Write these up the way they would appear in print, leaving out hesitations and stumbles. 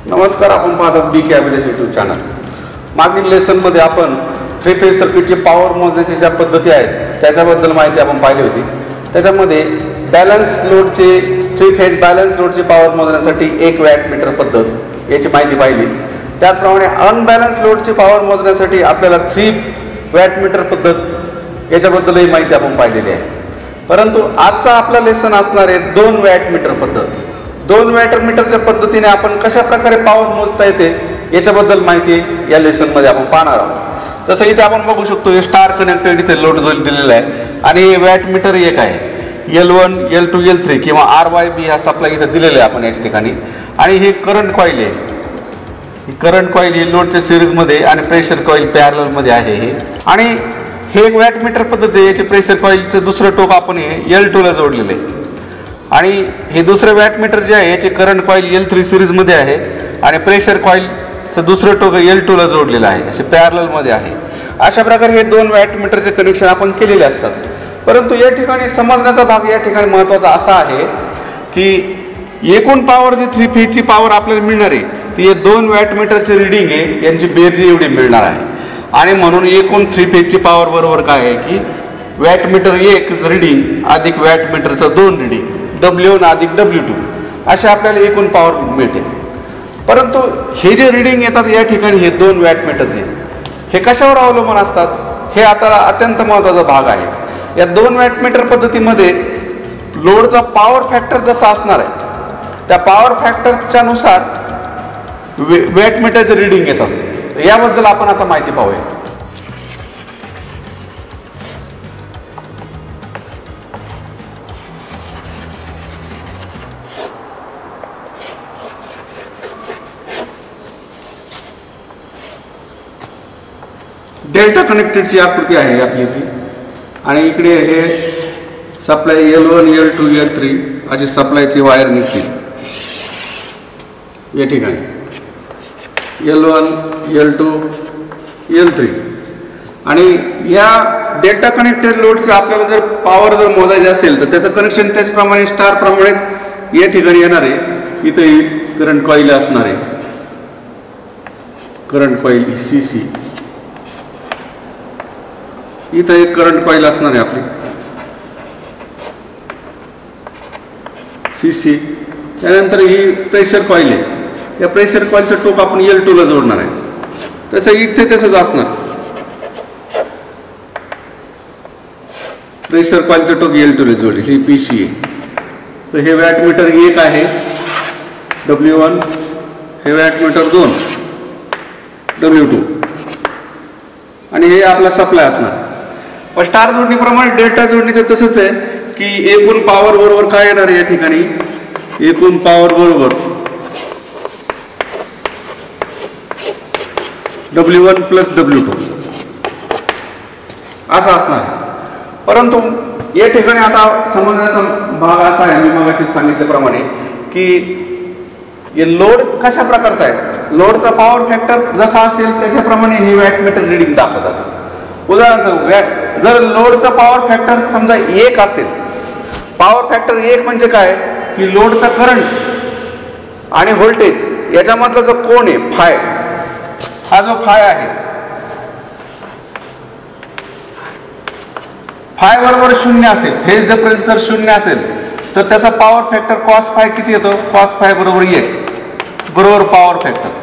नमस्कार, आपण पाहतात बी कॅबिनेट यूट्यूब चॅनल. मागील लेसनमध्ये आपण थ्री फेज सर्किटची पॉवर मोजण्याच्या ज्या पद्धती आहेत त्याच्याबद्दल माहिती आपण पाहिली होती. त्याच्यामध्ये बॅलन्स लोडचे थ्री फेज बॅलन्स लोडची पॉवर मोजण्यासाठी 1 वॅटमीटर पद्धत याची माहिती पाहिली. त्याचप्रमाणे अनबॅलन्स लोडची पॉवर मोजण्यासाठी आपल्याला 3 वॅटमीटर पद्धत याच्याबद्दलही माहिती आपण पाहिलेली आहे. परंतु आजचा आपला लेसन असणार आहे 2 वॅटमीटर पद्धत. 2 वॅटमीटरच्या पद्धतीने आपण कशा प्रकारे पॉवर मोजता येते याच्याबद्दल माहिती या लेसनमध्ये आपण पाहणार आहोत. तसं इथे आपण बघू शकतो हे स्टार कनेक्टेड इथे लोड दिलेला आहे आणि हे वॅटमीटर एक आहे. L1, L2, L3 किंवा RYB हा सप्लाय इथे दिलेला आहे आपण याच ठिकाणी. आणि हे करंट कॉईल आहे. ही करंट कॉईल ही लोडच्या सिरीजमध्ये आणि प्रेशर कॉईल पॅरललमध्ये आहे हे. आणि हे एक वॅटमीटर पद्धत आहे. याचे प्रेशर कॉईलचं दुसरं टोक आपण हे L2ला जोडलेलं आहे. आणि हे दुसरं वॅटमीटर जे आहे याचे करंट कॉईल L3 सिरीजमध्ये आहे आणि प्रेशर कॉईलचं दुसरं टोक L2ला जोडलेलं आहे. असे पॅरललमध्ये आहे. अशा प्रकारे हे 2 वॅटमीटरचे कनेक्शन आपण केलेले असतात. परंतु या ठिकाणी समजण्याचा भाग या ठिकाणी महत्त्वाचा असा आहे की एकूण पॉवर जी 3 फेजची पॉवर आपल्याला मिळणार आहे ती 2 वॅटमीटरचे रिडिंग आहे यांची बेरजी एवढी मिळणार आहे. आणि म्हणून एकूण 3 फेजची पॉवर बरोबर काय आहे की वॅटमीटर 1 रिडिंग अधिक वॅटमीटरचं 2 रिडिंग W1 अधिक W2 असे आपल्याला एकूण पॉवर मिळते. परंतु हे जे रिडिंग येतात या ठिकाणी हे 2 वॅटमीटरचे हे कशावर अवलंबून असतात हे आता अत्यंत महत्त्वाचा भाग आहे. या 2 वॅटमीटर पद्धतीमध्ये लोडचा पॉवर फॅक्टर जसा असणार आहे त्या पॉवर फॅक्टरच्या नुसार वॅटमीटरचे रिडिंग येतात. याबद्दल आपण आता माहिती पाहूया. डेल्टा कनेक्टेडची आकृती आहे आपली ती. आणि इकडे हे सप्लाय L1, L2, L3 अशी सप्लायची वायर निघते या ठिकाणी L1, L2, L3. आणि या डेल्टा कनेक्टेड लोडचं आपल्याला जर पॉवर जर मोजायची असेल तर त्याचं कनेक्शन त्याचप्रमाणे स्टार प्रमाणेच या ठिकाणी येणार आहे. इथे करंट कॉईल असणार आहे. Current coil CC. इथं एक करंट कॉईल असणार आहे आपली CC. त्यानंतर ही प्रेशर कॉईल आहे. या प्रेशर कॉईलचं टोक आपण L2ला जोडणार आहे. तसं इथे तसंच असणार. प्रेशर कॉईलचं टोक L2ला जोडले. ही PC आहे. तर हे वॅटमीटर 1 आहे W1. हे वॅटमीटर 2 W2. आणि हे आपला सप्लाय असणार. पण स्टार जोडणीप्रमाणे डेल्टा जोडणीचं तसंच आहे की एकूण पॉवर बरोबर काय येणार आहे या ठिकाणी एकूण पॉवर बरोबर W1 प्लस W2 असं असणार. परंतु या ठिकाणी आता समजण्याचा भाग असा आहे मी मगाशी सांगितल्याप्रमाणे की हे लोड कशा प्रकारचा आहे. लोडचा पॉवर फॅक्टर जसा असेल त्याच्याप्रमाणे हे वॅटमीटर रिडिंग दाखवतात. उदाहरणार्थ जर लोडचा पॉवर फॅक्टर समजा 1 असेल. पॉवर फॅक्टर 1 म्हणजे काय की लोडचा करंट आणि व्होल्टेज याच्यामधला जो कोन आहे फाय हा जो फाय आहे फाय बरोबर 0 असेल फेज डिफरन्स जर 0 असेल तर त्याचा पॉवर फॅक्टर कॉस फाय किती येतो कॉस फाय बरोबर 1 बरोबर पॉवर फॅक्टर.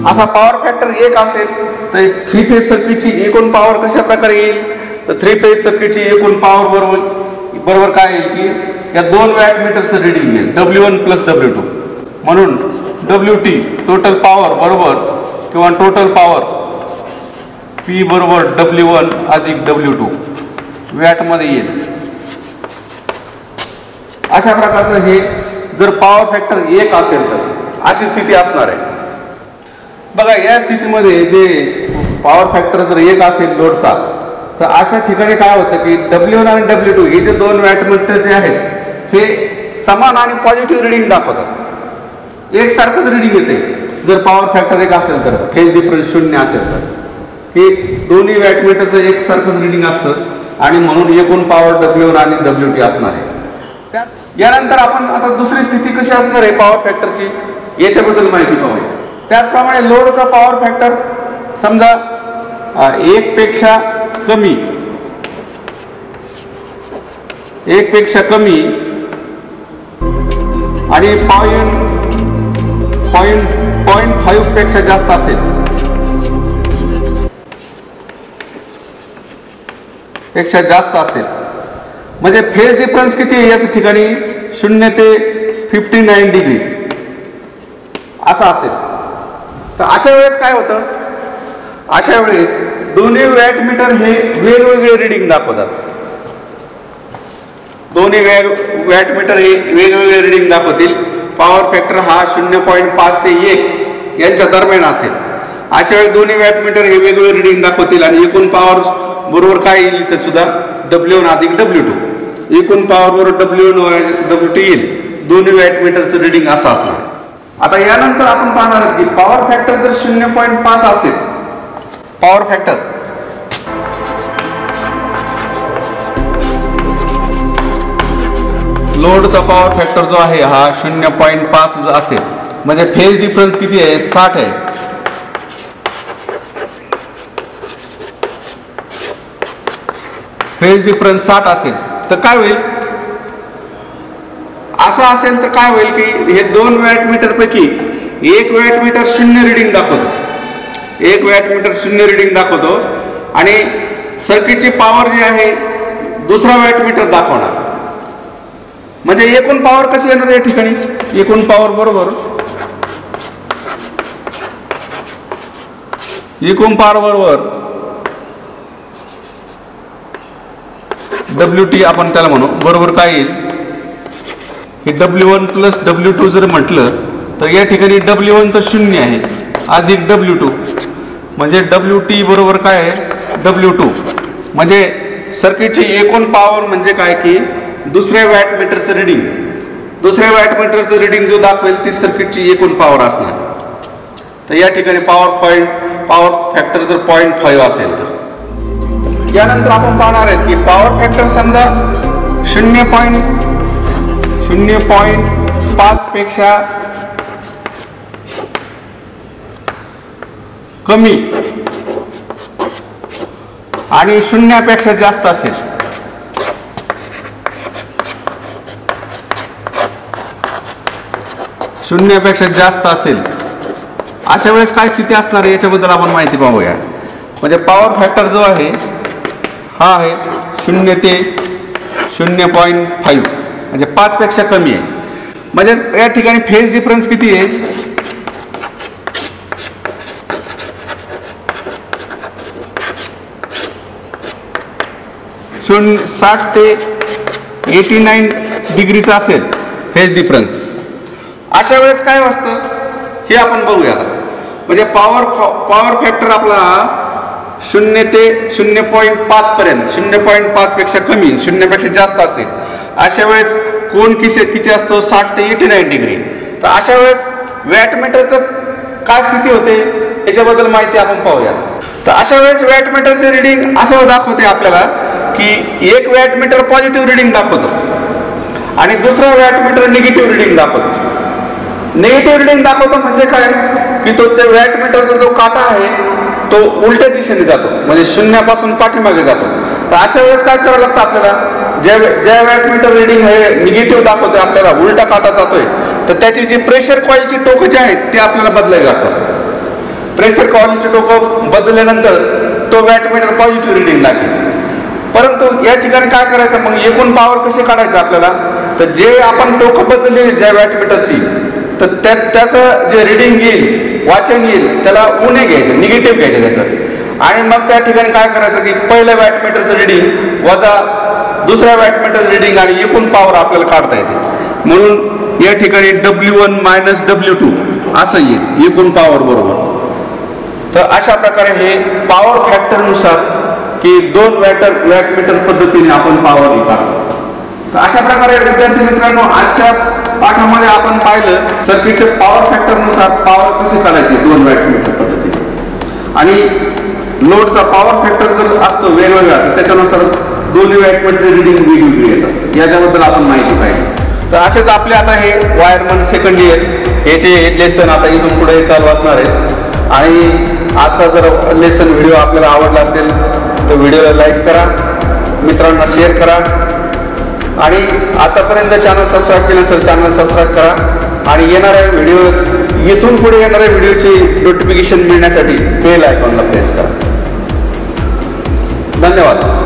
असा पॉवर फॅक्टर 1 असेल तर 3 फेज सर्किटची एकूण पॉवर कशा प्रकारे येईल तर 3 फेज सर्किटची एकूण पॉवर बरोबर काय येईल की या 2 वॅटमीटरचं रिडिंग येईल W1 प्लस W2. म्हणून WT टोटल पॉवर बरोबर किंवा टोटल पॉवर P बरोबर W1 अधिक W2 वॅटमध्ये येईल. अशा प्रकारचं हे जर पॉवर फॅक्टर 1 असेल तर अशी स्थिती असणार आहे. बघा या स्थितीमध्ये जे पॉवर फॅक्टर जर 1 असेल लोडचा तर अशा ठिकाणी काय होतं की W1 आणि W2 हे जे 2 वॅटमीटर जे आहेत हे समान आणि पॉझिटिव्ह रिडिंग दाखवतात. एकसारखंच रिडिंग येते जर पॉवर फॅक्टर 1 असेल तर फेज डिफरन्स 0 असेल तर हे दोन्ही वॅटमीटरचं एकसारखंच रिडिंग असतं आणि म्हणून एकूण पॉवर W1 आणि WT असणार आहे. यानंतर आपण आता दुसरी स्थिती कशी असणार आहे पॉवर फॅक्टरची याच्याबद्दल माहिती पाहूया. त्याचप्रमाणे लोडचा पॉवर फॅक्टर समजा 1 पेक्षा कमी आणि 0.5 पेक्षा जास्त असेल म्हणजे फेज डिफरन्स किती आहे याच ठिकाणी 0 ते 59 डिग्री असा असेल. तर अशा वेळेस काय होतं, अशा वेळेस दोन्ही वॅटमीटर हे वेगवेगळे रिडिंग दाखवतात. दोन्ही वॅटमीटर हे वेगवेगळे रिडिंग दाखवतील. पॉवर फॅक्टर हा 0.5 ते 1 यांच्या दरम्यान असेल. अशा वेळेस दोन्ही वॅटमीटर हे वेगवेगळे रिडिंग दाखवतील आणि एकूण पॉवर बरोबर काय येईल इथे सुद्धा W1 अधिक W2. एकूण पॉवर बरोबर W1 W2 येईल. दोन्ही वॅटमीटरचं रिडिंग असं असणार. आता यानंतर आपण पाहणार आहोत की पॉवर फॅक्टर जर 0.5 असेल, पॉवर फॅक्टर लोडचा पॉवर फॅक्टर जो आहे हा 0.5 असेल म्हणजे फेज डिफरन्स किती आहे 60 आहे. फेज डिफरन्स 60 असेल तर काय होईल, असं असेल तर काय होईल की हे 2 वॅटमीटर पैकी एक वॅटमीटर 0 रिडिंग दाखवतो, एक वॅटमीटर 0 रिडिंग दाखवतो आणि सर्किटची पॉवर जी आहे दुसरा वॅटमीटर दाखवणार. म्हणजे एकूण पॉवर कशी येणार या ठिकाणी, एकूण पॉवर बरोबर WT आपण त्याला म्हणू बरोबर काय येईल, हे W1 प्लस W2 जर म्हटलं तर या ठिकाणी W1 तर 0 आहे अधिक W2 म्हणजे WT बरोबर काय आहे W2. म्हणजे सर्किटची एकूण पॉवर म्हणजे काय की दुसऱ्या वॅटमीटरचं रिडिंग जो दाखवेल ती सर्किटची एकूण पॉवर असणार. तर या ठिकाणी पॉवर फॅक्टर जर 0.5 असेल तर यानंतर आपण पाहणार आहेत की पॉवर फॅक्टर समजा 0.5 पेक्षा कमी आणि 0 पेक्षा जास्त असेल. 0 पेक्षा जास्त असेल अशा वेळेस काय स्थिती असणार आहे याच्याबद्दल आपण माहिती पाहूया. म्हणजे पॉवर फॅक्टर जो आहे हा आहे 0 ते 0.5 म्हणजे 5 पेक्षा कमी आहे. म्हणजे या ठिकाणी फेज डिफरन्स किती आहे 60 ते 89 डिग्रीचा असेल फेज डिफरन्स. अशा वेळेस काय असतं हे आपण बघूया. म्हणजे पॉवर फॅक्टर आपला 0 ते 0.5 पर्यंत 0.5 पेक्षा कमी 0 पेक्षा जास्त असेल. अशा वेळेस कोण किती असतो 60 ते 89 डिग्री. तर अशा वेळेस वॅटमीटरचं काय स्थिती होते याच्याबद्दल माहिती आपण पाहूया. तर अशा वेळेस वॅटमीटरचे रिडिंग असं दाखवते आपल्याला की एक वॅटमीटर पॉझिटिव्ह रिडिंग दाखवतो आणि दुसरा वॅटमीटर निगेटिव्ह रिडिंग दाखवतो. निगेटिव्ह रिडिंग दाखवतो म्हणजे काय की तो त्या वॅटमीटरचा जो काटा आहे तो उलट्या दिशेने जातो म्हणजे 0 पासून पाठीमागे जातो. तर अशा वेळेस काय करावं लागतं आपल्याला, ज्या वॅटमीटर रिडिंग हे निगेटिव्ह दाखवतोय आपल्याला उलटा काटा जातोय तर त्याची जी प्रेशर कॉइलची टोकं जे आहेत ते आपल्याला बदलावी लागतात. प्रेशर कॉइलची टोकं बदलल्यानंतर तो वॅटमीटर पॉझिटिव्ह रिडिंग लागेल. परंतु या ठिकाणी काय करायचं मग एकूण पॉवर कशी काढायचं आपल्याला, तर जे आपण टोकं बदललेली ज्या वॅटमीटरची तर त्याचं जे रिडिंग येईल वाचन येईल त्याला उणे घ्यायचं निगेटिव्ह घ्यायचं त्याचं आणि मग त्या ठिकाणी काय करायचं की पहिल्या वॅटमीटरचं रिडिंग वजा दुसऱ्या वॅटमीटरचं रिडिंग आणि एकूण पॉवर आपल्याला काढता येते. म्हणून या ठिकाणी W1 मायनस W2 असं येईल एकूण पॉवर बरोबर. तर अशा प्रकारे हे पॉवर फॅक्टरनुसार की 2 वॅटमीटर पद्धतीने आपण पॉवर काढतो. तर अशा प्रकारे विद्यार्थी मित्रांनो आजच्या पाठामध्ये आपण पाहिलं सर्किटचे पॉवर फॅक्टरनुसार पॉवर कसे काढायचे 2 वॅटमीटर पद्धतीने आणि लोडचा पॉवर फॅक्टर जर असतो वेगवेगळा तर त्याच्यानुसार दोन्ही वॅटमीटरचे रिडिंग वेगवेगळी येतात. याच्याबद्दल आपण माहिती पाहिजे. तर असेच आपले आता हे वायरमन सेकंड इयर याचे लेसन आता इथून पुढे चालू असणार आहेत. आणि आजचा जर लेसन व्हिडिओ आपल्याला आवडला असेल तर व्हिडिओला लाईक करा, मित्रांना शेअर करा आणि आतापर्यंत चॅनल सबस्क्राईब केलं असेल चॅनल सबस्क्राईब करा आणि येणाऱ्या व्हिडिओ इथून पुढे येणाऱ्या व्हिडिओची नोटिफिकेशन मिळण्यासाठी बेल आयकॉनला प्रेस करा. धन्यवाद.